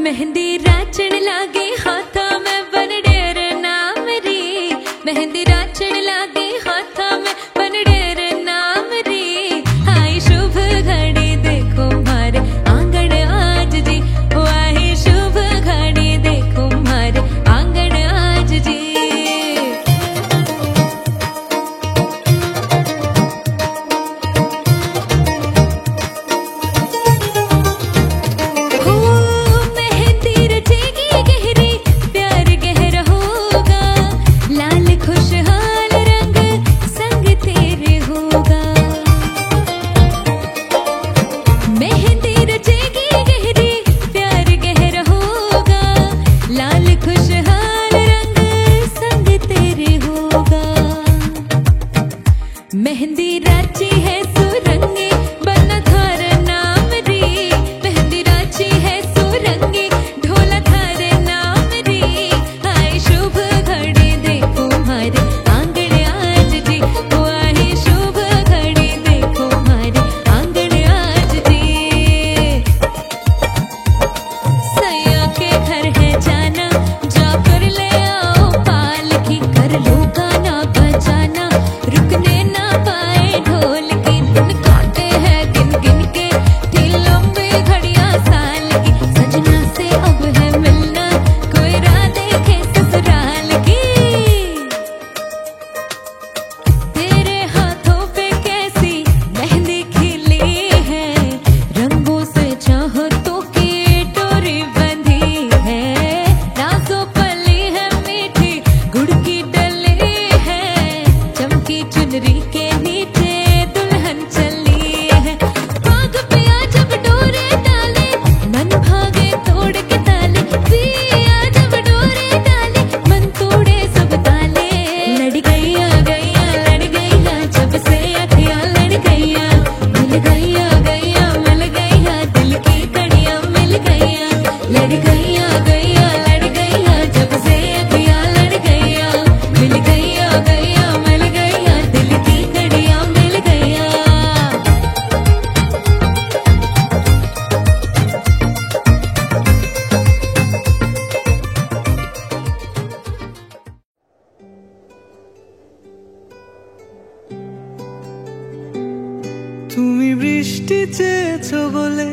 मेहंदी राचण लागे हाथा में बन डेर नाम री। मेहंदी राचण लागे हाथा में बन डेर नाम री। आई शुभ घड़ी देखो मारे आंगन आज जी। ओ आई शुभ घड़ी देखो मारे आंगन आज जी। मेहंदी राची है सुरंगी बना थार नाम री। मेहंदी राची है सुरंगी ढोला थार नाम री। आई शुभ घड़ी देखो मारे आंगन आज जी। ओ आई शुभ घड़ी देखो मारे आंगन आज जी। सैया के घर है जाना जाकर ले आओ पालकी। कर लो गाना बजाना रुकने ढोल की दिन काटे हैं गिन गिन के थी लंबी घड़ियां साल की। सजना से अब है मिलना कोई राह देखे ससुराल की। तेरे हाथों पे कैसी मेहंदी खिली है। रंगों से चाहतों की डोरी बंधी है। राजों पली है मीठी गुड़ की डली है। चमकी चुनरी के नीचे दुल्हन चली है। भाग पिया जब डोरे डाले मन भागे तोड़ के ताले। पिया जब डोरे डाले मन तोड़े सब ताले। लड़ गईया गईया लड़ गईया जब से अखियां लड़ गईया। मिल गईया गईया मिल गईया दिल की कड़ियां मिल गईया। लड़ गईया गईया लड़ गईया जब से अखियां लड़ गईया। मिल गईया गईया मिल गईया दिल की कड़ियां मिल गईया। তুমি বৃষ্টি চেয়েছো বলে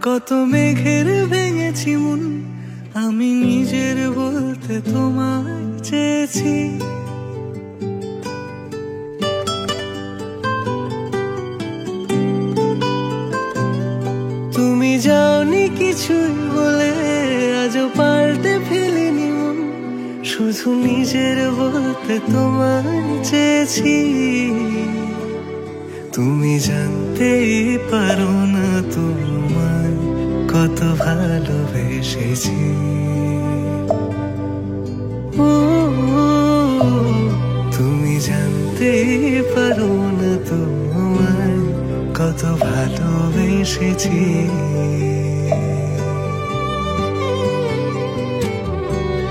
কত মেঘের ভেঙেছি মন। আমি নিজের বলতে তোমায় চেয়েছি। তুমি যাওনি কিছুই বলে আজও পাল্টে ফেলিনি মন। শুধু নিজের বলতে তোমায় চেয়েছি। তুমি জানতেই পারো না তোমায় কত ভালোবেসেছি। ও তুমি জানতেই পারো না তোমায় কত ভালোবেসেছি।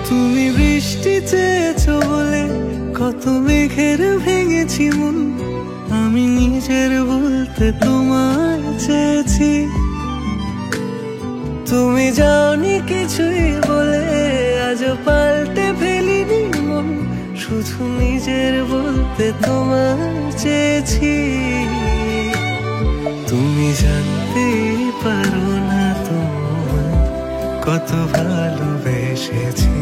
তুমি বৃষ্টি চেয়েছো বলে কত মেঘের ভেঙেছি মন। আমি নিজের বলতে তোমায় চেয়েছি। তুমি যাওনি কিছুই বলে আজও পাল্টে ফেলিনি মন। শুধু নিজের বলতে তোমায় চেয়েছি। তুমি জানতেই পারো না তোমায় কত ভালোবেসেছি।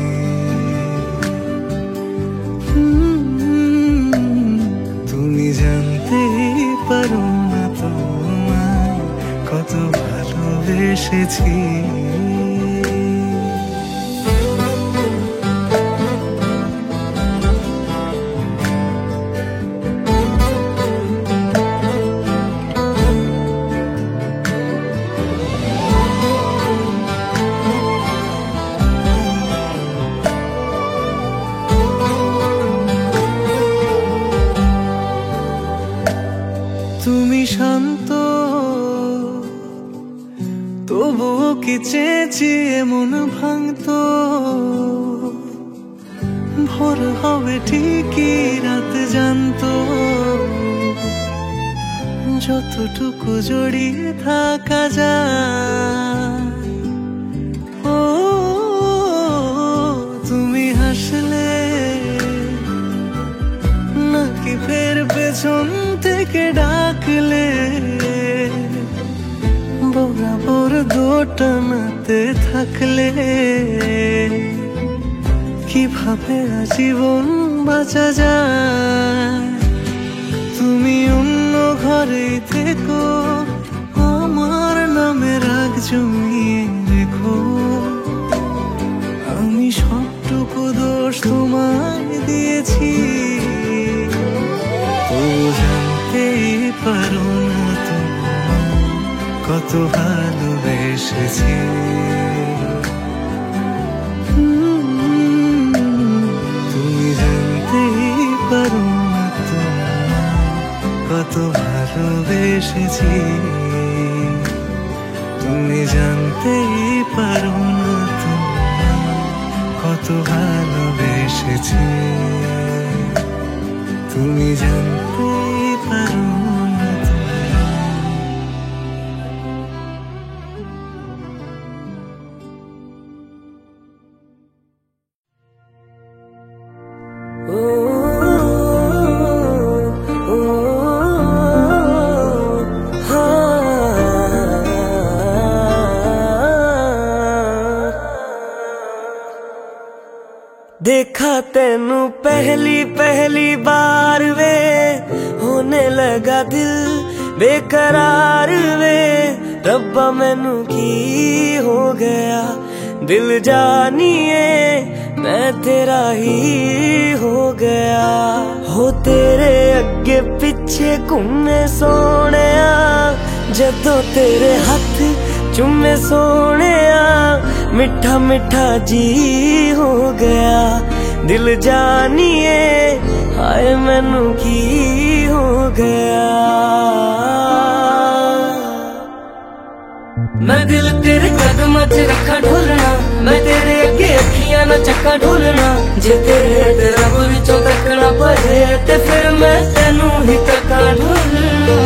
তুমি জানতেই পারো না তোমায় কত ভালোবেসেছি। তুমি শান্ত তবুও কি চেয়েছি এমন ভাঙতো। ভোর হবে ঠিকই রাত জানতো। যতটুকু জড়িয়ে থাকা যায় ও পেছন থেকে ডাকলে বরাবর দোটানাতে থাকলে কিভাবে আজীবন বাঁচা যায়। তুমি অন্য ঘরে থেকো, আমার নামে রাগ জমিয়ে রেখো। আমি সবটুকু দোষ তোমায় দিয়েছি, তো জানতেই পারো না তুমি কত ভালোবেসেছি। তুমি জানতেই পারো না তুমি কত ভালোবেসেছি। তুমি জানতেই পারো না তুমি কত ভালোবেসেছি। তুমি জানতেই পারো না देखा तेनू पहली पहली बार वे, होने लगा दिल बेकरार वे। रब्बा मैनू की हो गया, दिल जानिए मैं तेरा ही हो गया। हो तेरे अगे पिछे घूमे सोने, जदों तेरे हाथ चुमे सोने, मिठा मिठा जी हो गया। दिल जानिए हाय मैनू की हो गया। मैं दिल तेरे कदम च रखा ढोलना, मैं तेरे अगे अखियां ना चक्का ढोलना। जे तेरे ते रब विचों तकना पए ते फिर मैं तेनू ही तक्का ढोलना।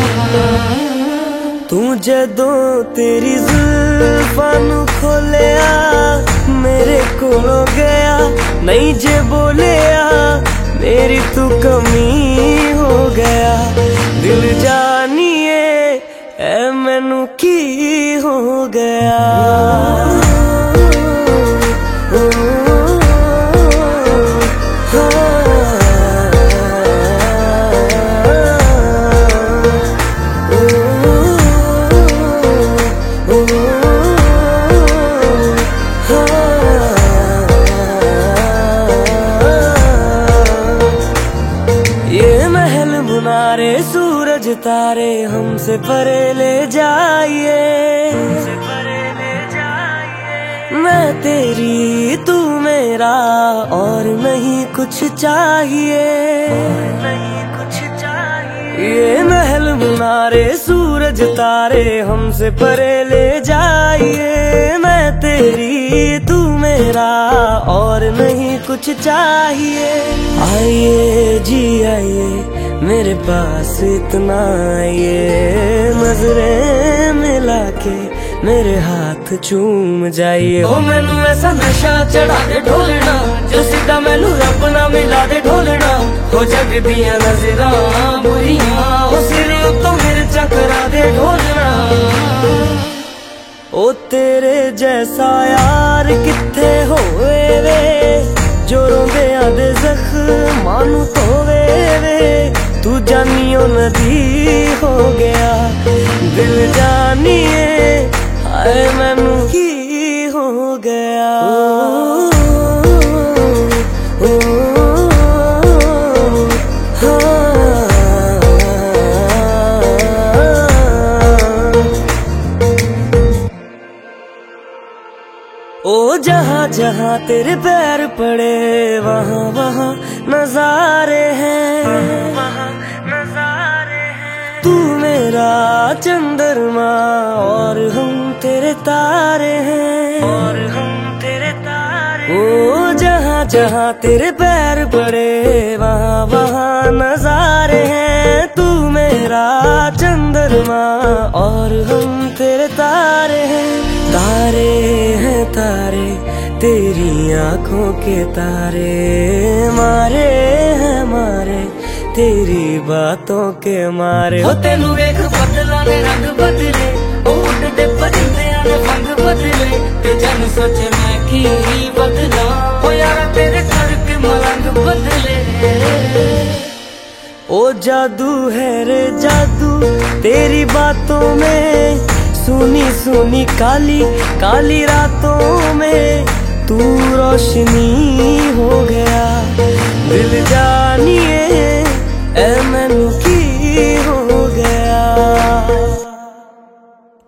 तू जदों तेरी जुल्फां नू खोलिया, मेरे कोलों गया नहीं जे बोलिया। मेरी तू कमी हो गया, दिल जानिए ऐ मैनू की हो गया। मुनारे सूरज तारे हमसे परे ले जाइए, मैं तेरी तू मेरा और नहीं कुछ चाहिए। ये महल मुनारे सूरज तारे हमसे परे ले जाइए, मैं तेरी तू मेरा और नहीं कुछ चाहिए। आइए जी आइए मेरे पास इतना, ये नजरें मिला के मेरे हाथ चूम जाइए। ओ मैनू ऐसा नशा चढ़ा दे ढोलना, जो सीधा मैनू रब ना मिला दे ढोलना। हो जग दियां नजरां बुरियां, ओ सिर तो मेरे चकरा दे ढोलना। ओ तेरे जैसा यार किथे होवे वे, जो रोंदे आदे जख्मां नू धोवे वे। तू जानियो नदी हो गया, दिल जानिए हाय मैनू की हो गया। ओ जहाँ जहाँ तेरे पैर पड़े वहाँ वहाँ नजारे हैं, तू मेरा चंद्रमा और हम तेरे तारे हैं, ओ जहाँ जहाँ तेरे पैर पड़े वहाँ वहाँ नजारे हैं। तू मेरा चंद्रमा और हम तेरे तारे हैं। तारे हैं तारे तेरी आंखों के तारे, मारे हैं मारे तेरी बातों के मारे हो तेनू वेख बदला ने रंग बदले उड़दे परिंदियां ने पंग बदले ते जन सोचे मैं की बदला ओ यार तेरे करके मलंग बदले ओ जादू है रे जादू तेरी बातों में सुनी सुनी काली काली रातों में तू रोशनी हो गया दिल जानिए ऐ मैनू की हो गया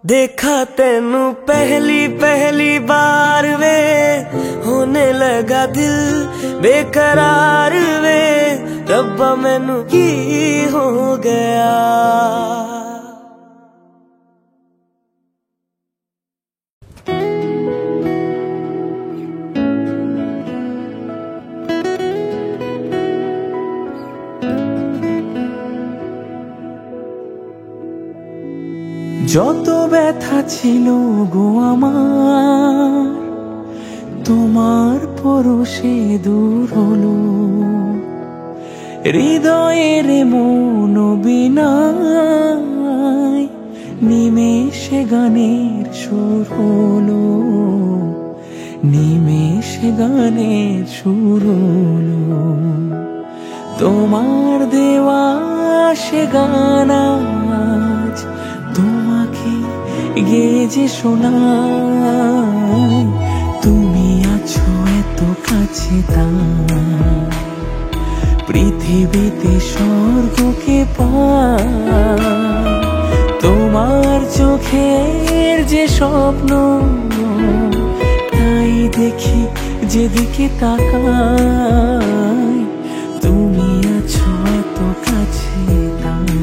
देखा तेनू पहली पहली बार वे होने लगा दिल बेकरार वे रब्बा मैनू की हो गया যত ব্যথা ছিল গো আমার তোমার পরশে দূর হলো হৃদয়ের মন বিনায় নিমেষে গানের সুর হলো নিমেষে গানের সুর হলো তোমার দেওয়া সে গান আজ তোমাকে গেয়ে যে শোনাই তুমি আছো এত কাছে তাই পৃথিবীতে স্বর্গকে পাই তোমার চোখের যে স্বপ্ন তাই দেখি যেদিকে তাকাই তুমি আছো এত কাছে তাই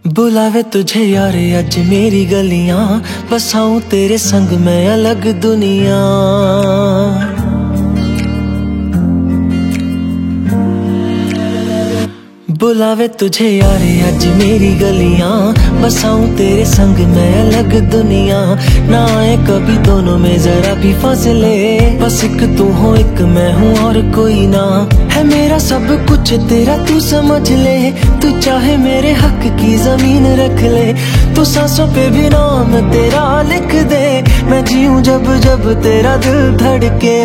बुलावे तुझे यार अज मेरी गलियां बसाऊं तेरे संग मैं अलग दुनिया बुलावे तुझे यारे आज मेरी गलियां, बसाऊं तेरे संग मैं अलग दुनिया। ना आए कभी दोनों में जरा भी फासले, बस एक तू हो एक मैं हूँ और कोई ना। है मेरा सब कुछ तेरा तू समझ ले, तू चाहे मेरे हक की जमीन रख ले। तू सांसों पे भी नाम तेरा लिख दे, मैं जीऊं जब जब तेरा दिल धड़के।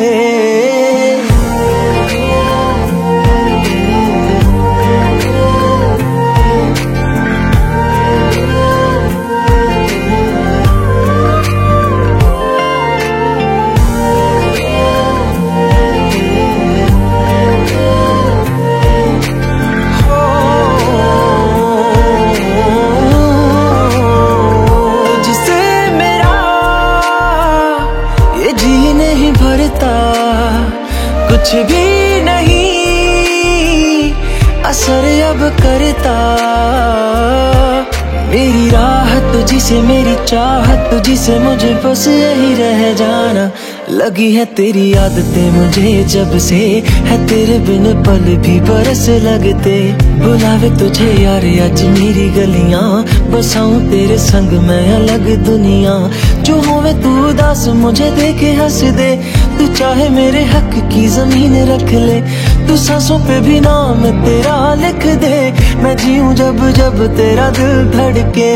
कुछ भी नहीं असर अब करता, मेरी राहत तुझसे मेरी चाहत तुझसे, मुझे बस यही रह जाना। लगी है तेरी आदतें मुझे जब से, है तेरे बिन पल भी बरस लगते। बुलावे तुझे यार आज मेरी गलियां, बसाऊं तेरे संग मैं अलग दुनिया। जो होवे तू उदास मुझे देखे हंस दे, तू चाहे मेरे हक की जमीन रख ले। तू सांसों पे भी नाम तेरा लिख दे, मैं जीऊं जब जब तेरा दिल धड़के।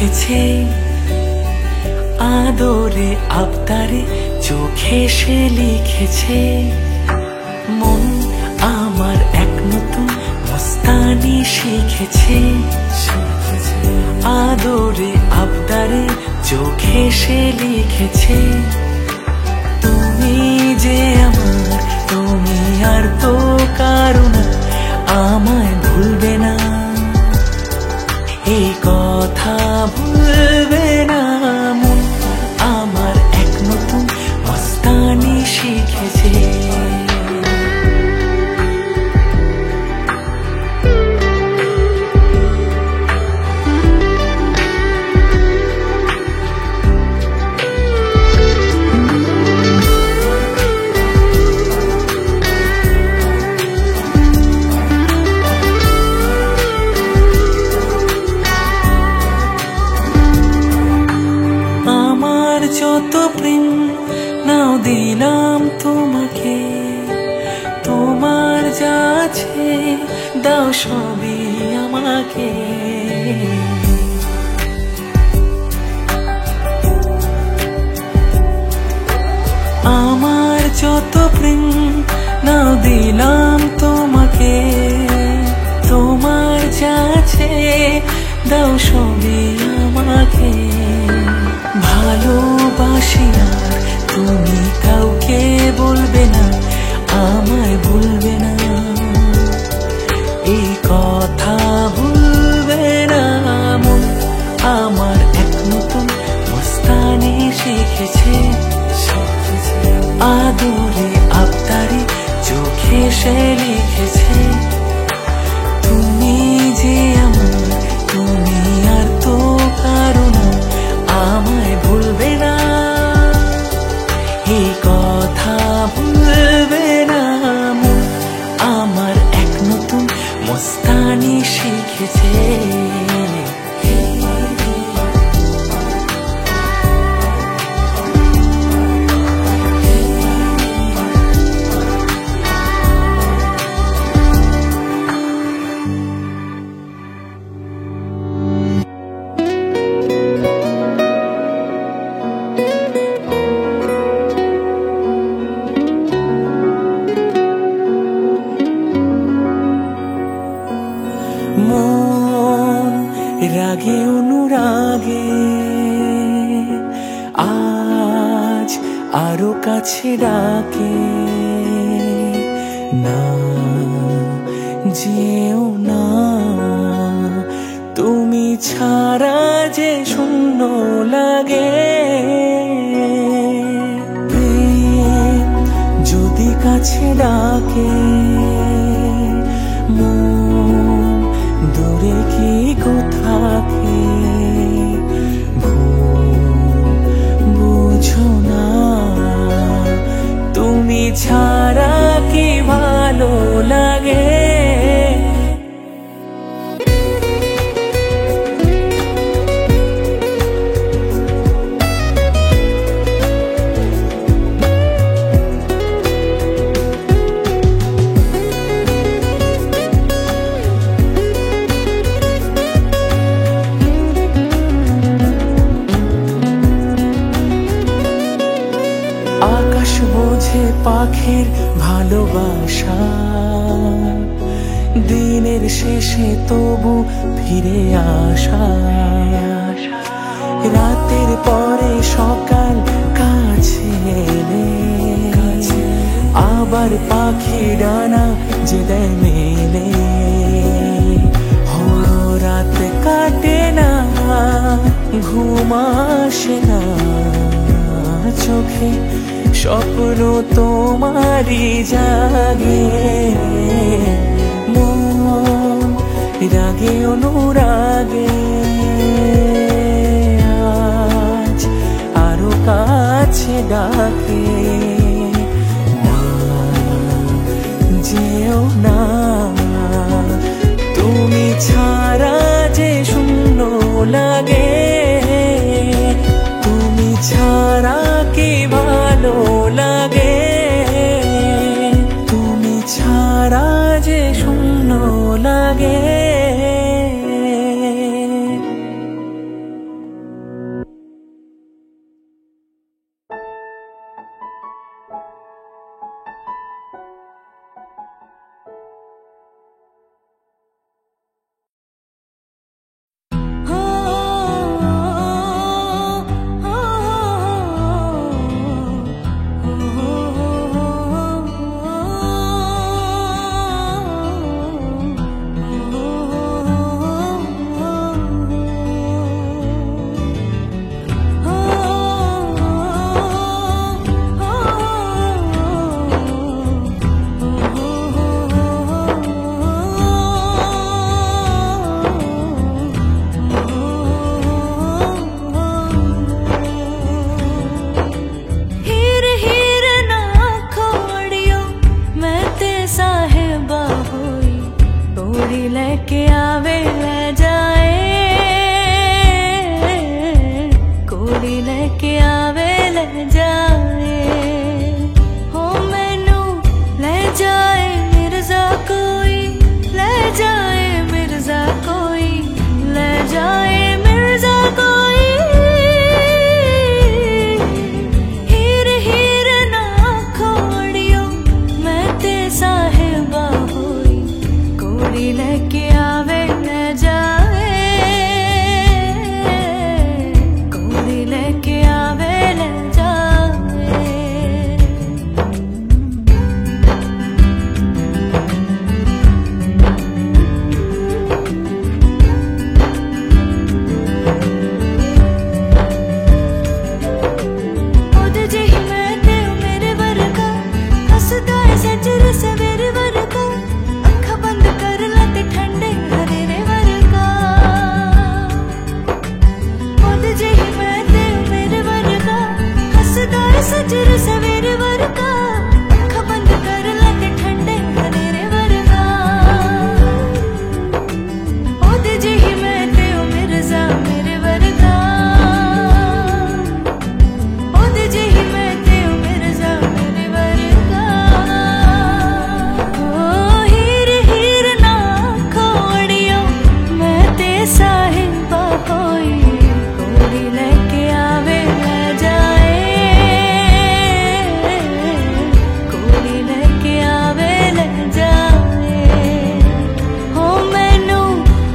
লিখেছে, আদরে আবদারে চোখে সে লিখেছে। মন আমার এক নতুন মস্তানি শিখেছে, আদরে আবদারে চোখে সে লিখেছে। তুমি যে আমার, তুমি আর তো কারো না, আমায় ভুলবে না, এই কথা ভুলবে না। মন আমার এক নতুন মস্তানি শিখেছে। যত প্রেম নাও দিলাম তোমাকে, তোমার যা আছে দাও সবই আমাকে। আমার যত প্রেম নাও দিলাম তোমাকে, তোমার যা আছে দাও সবই আমাকে। ভালোবাসি আর তুমি কাউকে বলবে না, আমায় ভুলবে না, এই কথা ভুলবে না। মন আমার এক নতুন মস্তানি শিখেছে, আদরে আবদারে চোখে সে লিখেছে। তুমি যে আমার, তুমি আর তো কারো না, আমায় ভুলবে না, এই কথা ভুলবে না। মন আমার এক নতুন মস্তানি শিখেছে। মন রাগে অনুরাগে আজ আরো কাছে ডাকে, না যেও না, তুমি ছাড়া যে শূন্য লাগে। প্রেম যদি কাছে ডাকে, দূরে কি কোথাকে বুঝো না, তুমি ছাড়া কি ভালো লাগে। আকাশ বোঝে পাখির ভালোবাসা, দিনের শেষে তবু ফিরে আসা। রাতের পরে সকাল কাছে এলে, আবার পাখি ডানা যে দেয় মেলে। রাত কাটে না, ঘুম আসে না চোখে, স্বপ্ন তোমারই জাগে। মন রাগে অনুরাগে আজ আরো কাছে ডাকে, না যেও না, তুমি ছাড়া যে শূন্য লাগে। তুমি ছাড়া কি ভালো লাগে, তুমি ছাড়া যে শূন্য লাগে। ले जाए, हो मैनू ले जाए मिर्जा कोई, ले जाए मिर्जा कोई, ले जाए मिर्जा कोई। हीर हीर ना खोड़ियो मैं ते साहिबा होई, कोड़ी लेके आवे ले जाए, कोड़ी लेके आवे ले जाए। ओदे जेही मैं ते ओ मेरे वर्गा, हसदा है सजर सवेरे वर्गा, अखा बंद कर ला ते ठंडे हरेरे वर्गा। ओदे जेही मैं ते ओ मेरे वर्गा, हसदा है सजर सवेरे वर्गा, अखा बंद कर ला ते ठंडे हरेरे वर्गा। ओदे जेही मैं ते ओ मिर्जा मेरे वर्गा, ओदे जेही मैं ते ओ मिर्जा मेरे वर्गा। ओ हीर हीर ना खोड़ियो मैं ते साहिबा होई, कोड़ी लेके आवे ले जाए, कोड़ी लेके आवे ले जाए, हो मैनू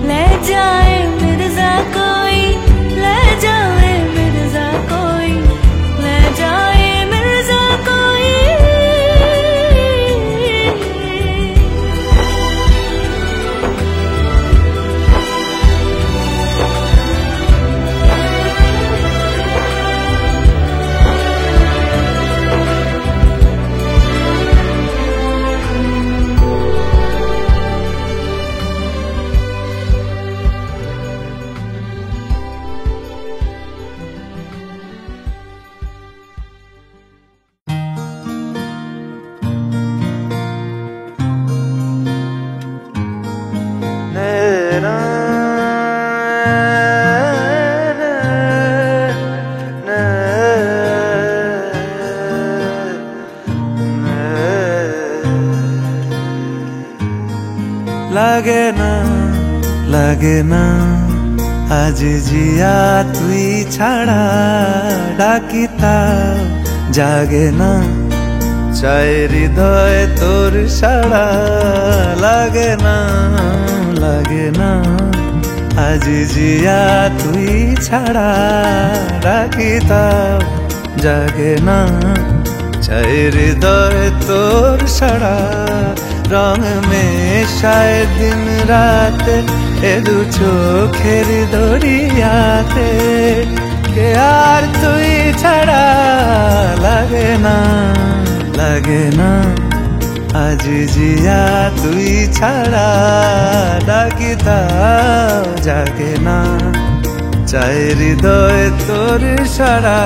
ले जाए मिर्जा कोई, ले जाए मिर्जा कोई, ले जाए मिर्जा कोई। লাগে না আজ জিয়া তুই ছাড়া, ডাকিতাও জাগে না চাই হৃদয় তোর সাড়া। লাগে না আজ জিয়া তুই ছাড়া, ডাকিতাও জাগে না চাই হৃদয় তোর সাড়া। রং মেশায় দিন রাতে এ দু চোখের দরিয়াতে, কে আর তুই ছাড়া। লাগে না আজ জিয়া তুই ছাড়া, ডাকিতাও জাগে না চাই হৃদয় তোর সাড়া।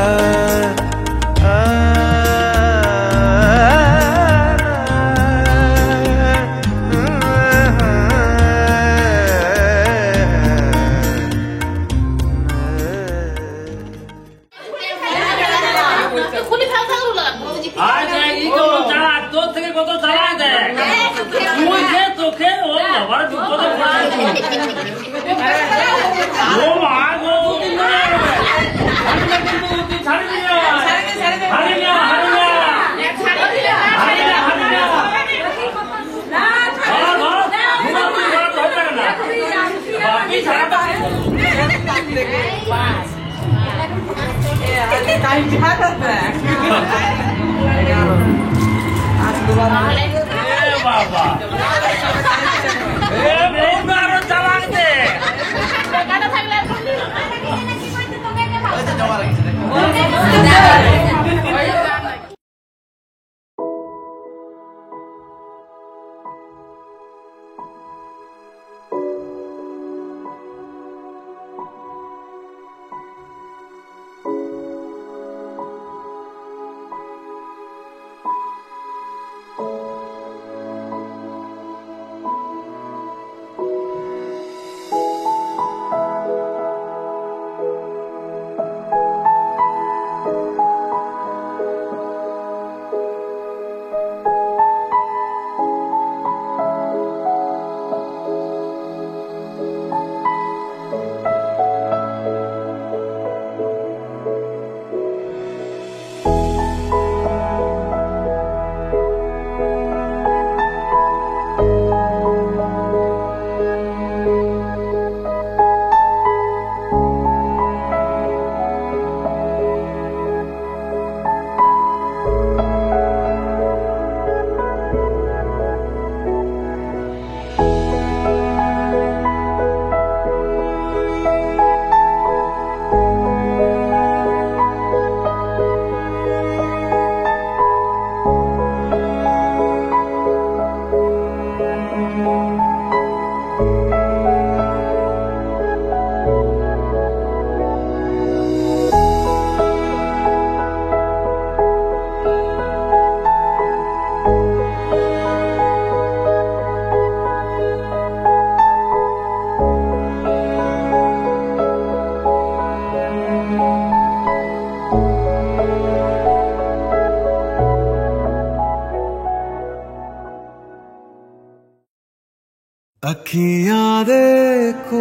अखियां देखो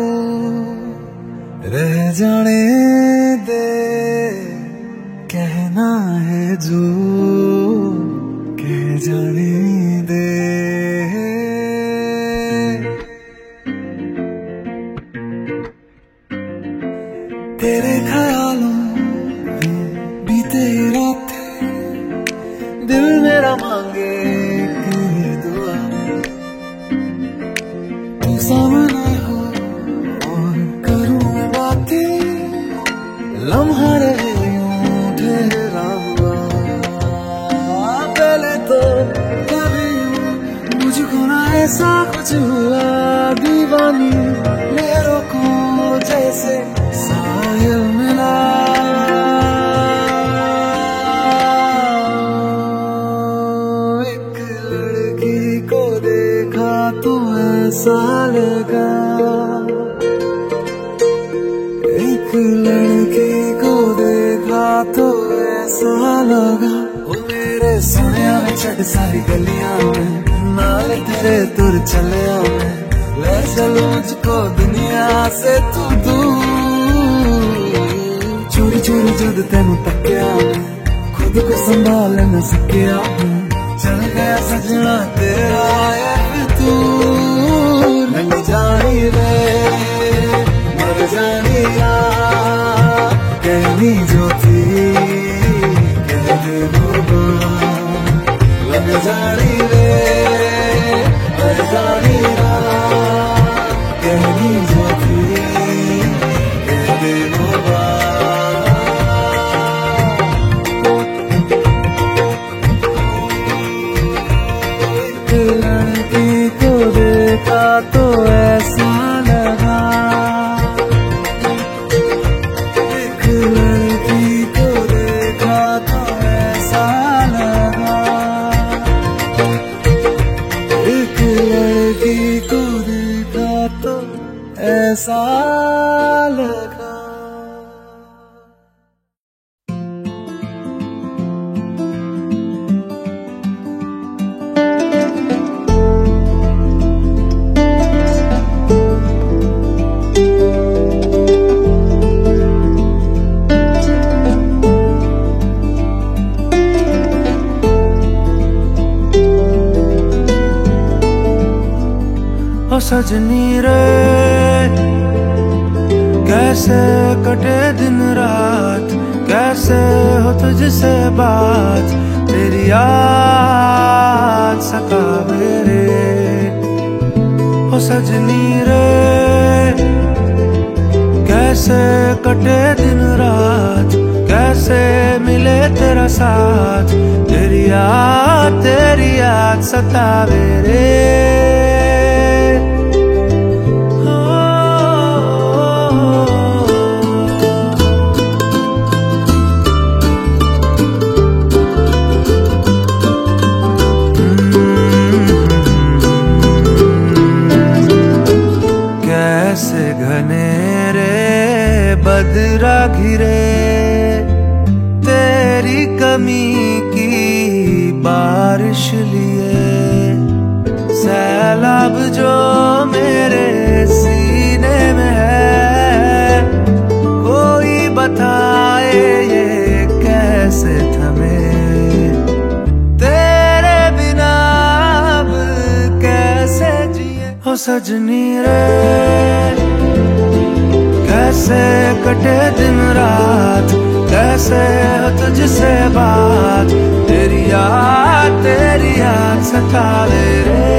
रह जाने दे, कहना है जो कह जाने दे। तेरे ख्यालों में बीते रातें, दिल मेरा मांगे कि दुआ, तू सामने हो और करूं मैं बातें, लम्हा रहे यूं ठहरा हुआ। पहले तो कभी मुझको ना ऐसा कुछ हुआ, दीवानी लहरों को जैसे साहिल मिला। एक लड़की को देखा तो ऐसा लगा, एक लड़की को देखा तो ऐसा लगा। वो मेरे सुनिया में छट सारी गलियां में, नाल तेरे तुर चलिया में, ले चलो मुझको दुनिया से तू दूर। चोरी चोरी जद तेनू तकिया, खुद को संभाल न सकिया, चल गया सजना तेरा तू। नंग जानी रे मर जानी आ, कहनी जो थी कह दे बाबा। लग जानी रे मर जानी आ, कहनी जो थी कह दे बाबा। लड़की को देखा तो ऐसा लगा, एक लड़की को देखा तो ऐसा लगा, एक लड़की को देखा तो ऐसा लगा। ओ सजनी रे कैसे कटे दिन रात, कैसे हो तुझसे बात, तेरी याद सतावे रे। ओ सजनी रे कैसे कटे दिन रात, कैसे मिले तेरा साथ, तेरी याद सतावे रे। बदरा घिरे तेरी कमी की बारिश लिए, सैलाब जो मेरे सीने में है, कोई बताए ये कैसे थमे, तेरे बिना अब कैसे जिए। हो सजनी रे कैसे कटे दिन रात, कैसे हो तुझसे बात, तेरी याद सतावे रे।